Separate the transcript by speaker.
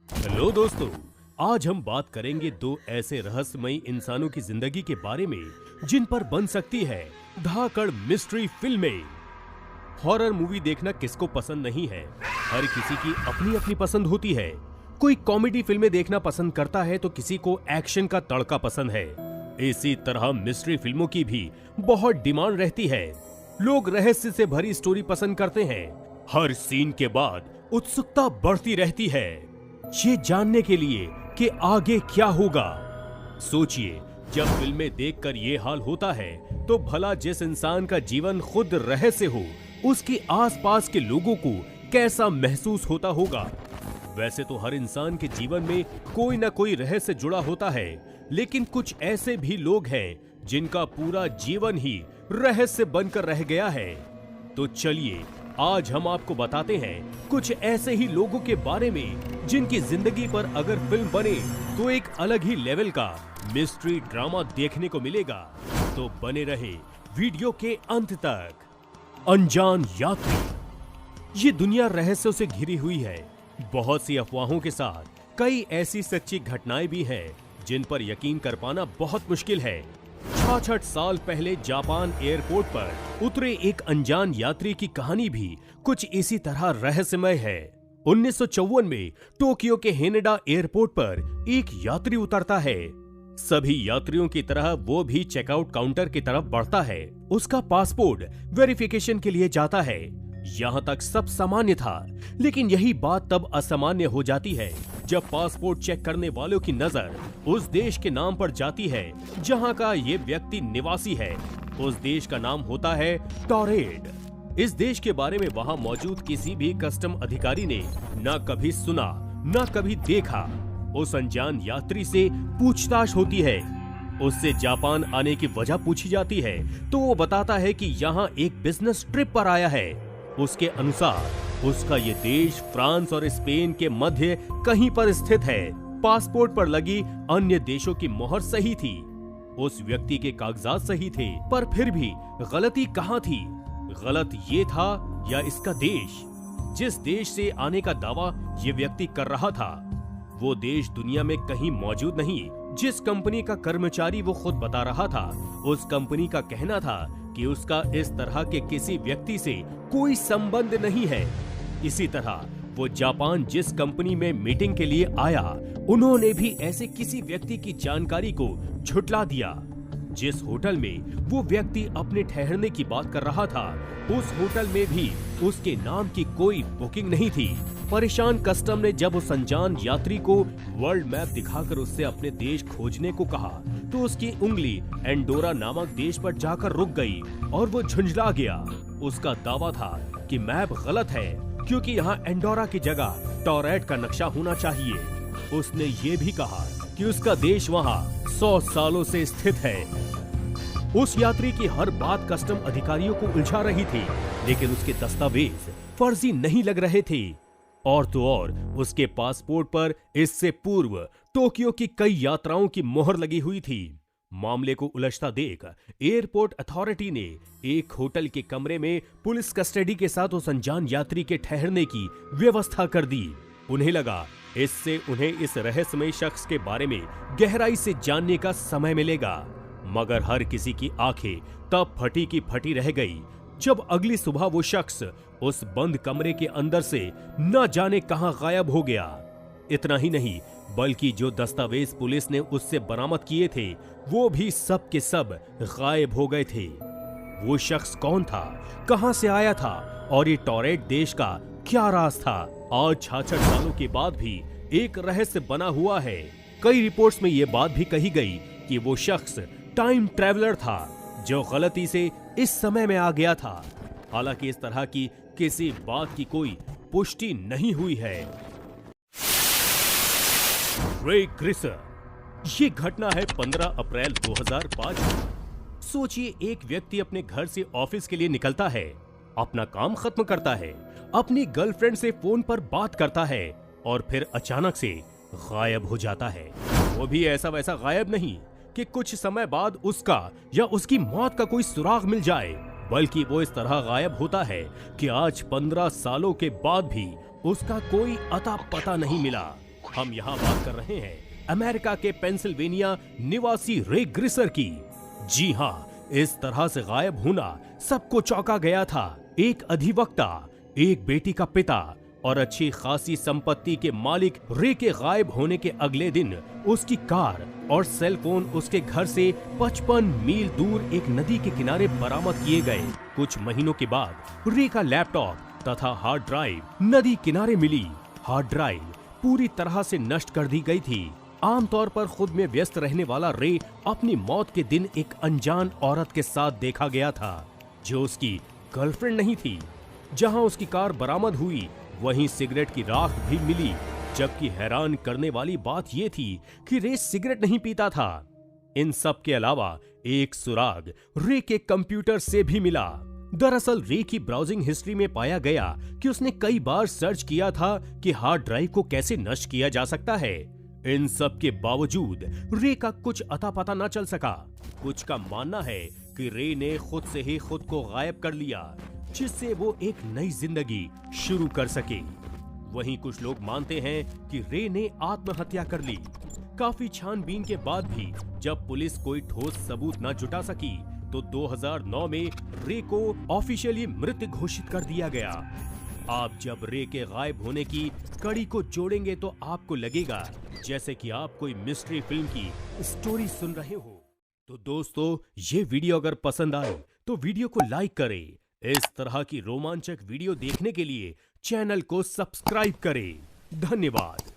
Speaker 1: Hello दोस्तों, आज हम बात करेंगे दो ऐसे रहस्यमयी इंसानों की जिंदगी के बारे में जिन पर बन सकती है धाकड़ मिस्ट्री फिल्में। हॉरर मूवी देखना किसको पसंद नहीं है, हर किसी की अपनी अपनी पसंद होती है। कोई कॉमेडी फिल्में देखना पसंद करता है तो किसी को एक्शन का तड़का पसंद है। इसी तरह मिस्ट्री फिल्मों की भी बहुत डिमांड रहती है। लोग रहस्य से भरी स्टोरी पसंद करते हैं। हर सीन के बाद उत्सुकता बढ़ती रहती है ये जानने के लिए कि आगे क्या होगा। सोचिए, जब फिल्में देखकर ये हाल होता है तो भला जिस इंसान का जीवन खुद रहस्य हो उसके आसपास के लोगों को कैसा महसूस होता होगा। वैसे तो हर इंसान के जीवन में कोई ना कोई रहस्य जुड़ा होता है, लेकिन कुछ ऐसे भी लोग हैं जिनका पूरा जीवन ही रहस्य बनकर रह गया है। तो चलिए आज हम आपको बताते हैं कुछ ऐसे ही लोगों के बारे में जिनकी जिंदगी पर अगर फिल्म बने तो एक अलग ही लेवल का मिस्ट्री ड्रामा देखने को मिलेगा। तो बने रहे वीडियो के अंत तक। अनजान यात्री। ये दुनिया रहस्यों से घिरी हुई है। बहुत सी अफवाहों के साथ कई ऐसी सच्ची घटनाएं भी हैं जिन पर यकीन कर पाना बहुत मुश्किल है। 66 साल पहले जापान एयरपोर्ट पर उतरे एक अनजान यात्री की कहानी भी कुछ इसी तरह रहस्यमय है। 1954 में टोक्यो के हेनेडा एयरपोर्ट पर एक यात्री उतरता है। सभी यात्रियों की तरह वो भी चेकआउट काउंटर की तरफ बढ़ता है। उसका पासपोर्ट वेरिफिकेशन के लिए जाता है। यहाँ तक सब सामान्य था, लेकिन यही बात तब असामान्य हो जाती है जब पासपोर्ट चेक करने वालों की नजर उस देश के नाम पर जाती है जहाँ का ये व्यक्ति निवासी है। उस देश का नाम होता है टॉरेड। इस देश के बारे में वहाँ मौजूद किसी भी कस्टम अधिकारी ने न कभी सुना न कभी देखा। उस अनजान यात्री से पूछताछ होती है। उससे जापान आने की वजह पूछी जाती है तो वो बताता है कि यहाँ एक बिजनेस ट्रिप पर आया है। उसके अनुसार उसका ये देश फ्रांस और स्पेन के मध्य कहीं पर स्थित है। पासपोर्ट पर लगी अन्य देशों की मोहर सही थी, उस व्यक्ति के कागजात सही थे, पर फिर भी गलती कहाँ थी? गलत ये था या इसका देश? जिस देश से आने का दावा ये व्यक्ति कर रहा था वो देश दुनिया में कहीं मौजूद नहीं। जिस कंपनी का कर्मचारी वो खुद बता रहा था, उस कंपनी का कहना था कि उसका इस तरह के किसी व्यक्ति से कोई संबंध नहीं है। इसी तरह वो जापान जिस कंपनी में मीटिंग के लिए आया, उन्होंने भी ऐसे किसी व्यक्ति की जानकारी को झुठला दिया। जिस होटल में वो व्यक्ति अपने ठहरने की बात कर रहा था, उस होटल में भी उसके नाम की कोई बुकिंग नहीं थी। परेशान कस्टम ने जब उस अनजान यात्री को वर्ल्ड मैप दिखाकर उससे अपने देश खोजने को कहा तो उसकी उंगली एंडोरा नामक देश पर जाकर रुक गई और वो झुंझला गया। उसका दावा था कि मैप गलत है क्योंकि यहाँ एंडोरा की जगह टॉरेड का नक्शा होना चाहिए। उसने ये भी कहा कि उसका देश वहाँ 100 सालों से स्थित है। उस यात्री की हर बात कस्टम अधिकारियों को उलझा रही थी, लेकिन उसके दस्तावेज फर्जी नहीं लग रहे थे। और तो और उसके पासपोर्ट पर इससे पूर्व टोक्यो की कई यात्राओं की मोहर लगी हुई थी। मामले को उलझता देख एयरपोर्ट अथॉरिटी ने एक होटल के कमरे में पुलिस कस्टडी के साथ उस अनजान यात्री के ठहरने की व्यवस्था कर दी। उन्हें लगा इससे उन्हें इस रहस्यमय शख्स के बारे में गहराई से जानने का समय मिलेगा। मगर हर किसी की आंखें तब फटी की फटी रह गई जब अगली सुबह वो शख्स उस बंद कमरे के अंदर से न जाने कहां गायब हो गया। इतना ही नहीं, बल्कि जो दस्तावेज पुलिस ने उससे बरामद किए थे वो भी सब के सब गायब हो गए थे। वो शख्स कौन था, कहां से आया था और ये टॉरेड देश का क्या राज था? आज 66 सालों के बाद भी एक रहस्य बना हुआ है। कई रिपोर्ट्स में ये बात भी कही गई कि वो शख्स टाइम ट्रैवलर था जो गलती से इस समय में आ गया था। हालांकि इस तरह की किसी बात की कोई पुष्टि नहीं हुई है। रे ग्रिसर। ये घटना है 15 अप्रैल 2005। सोचिए, एक व्यक्ति अपने घर से ऑफिस के लिए निकलता है, अपना काम खत्म करता है, अपनी गर्लफ्रेंड से फोन पर बात करता है और फिर अचानक से गायब हो जाता है। वो भी ऐसा वैसा गायब नहीं कि कुछ समय बाद उसका या उसकी मौत का कोई सुराग मिल जाए, बल्कि वो इस तरह गायब होता है कि आज 15 सालों के बाद भी उसका कोई अता पता नहीं मिला। हम यहाँ बात कर रहे हैं अमेरिका के पेंसिल्वेनिया निवासी रे ग्रिसर की। जी हाँ, इस तरह से गायब होना सबको चौंका गया था। एक अधिवक्ता, एक बेटी का पिता और अच्छी खासी संपत्ति के मालिक रे के गायब होने के अगले दिन उसकी कार और सेल फोन उसके घर से 55 मील दूर एक नदी के किनारे बरामद किए गए। कुछ महीनों के बाद रे का लैपटॉप तथा हार्ड ड्राइव नदी किनारे मिली। हार्ड ड्राइव पूरी तरह से नष्ट कर दी गई थी। आमतौर पर खुद में व्यस्त रहने वाला रे अपनी मौत के दिन एक अनजान औरत के साथ देखा गया था जो उसकी गर्लफ्रेंड नहीं थी। जहां उसकी कार बरामद हुई वहीं सिगरेट की राख भी मिली, जबकि हैरान करने वाली बात यह थी कि रे सिगरेट नहीं पीता था। इन सब के अलावा एक सुराग रे के कंप्यूटर से भी मिला। दरअसल रे की ब्राउजिंग हिस्ट्री में पाया गया कि उसने कई बार सर्च किया था कि हार्ड ड्राइव को कैसे नष्ट किया जा सकता है। इन सब के बावजूद रे का कुछ अता पता न चल सका। कुछ का मानना है कि रे ने खुद से ही खुद को गायब कर लिया, जिससे वो एक नई जिंदगी शुरू कर सके। वहीं कुछ लोग मानते हैं कि रे ने आत्महत्या कर ली। काफी छानबीन के बाद भी जब पुलिस कोई ठोस सबूत न जुटा सकी तो 2009 में रे को ऑफिशियली मृत घोषित कर दिया गया। आप जब रे के गायब होने की कड़ी को जोड़ेंगे तो आपको लगेगा जैसे कि आप कोई मिस्ट्री फिल्म की स्टोरी सुन रहे हो। तो दोस्तों, ये वीडियो अगर पसंद आए तो वीडियो को लाइक करें। इस तरह की रोमांचक वीडियो देखने के लिए चैनल को सब्सक्राइब करें। धन्यवाद।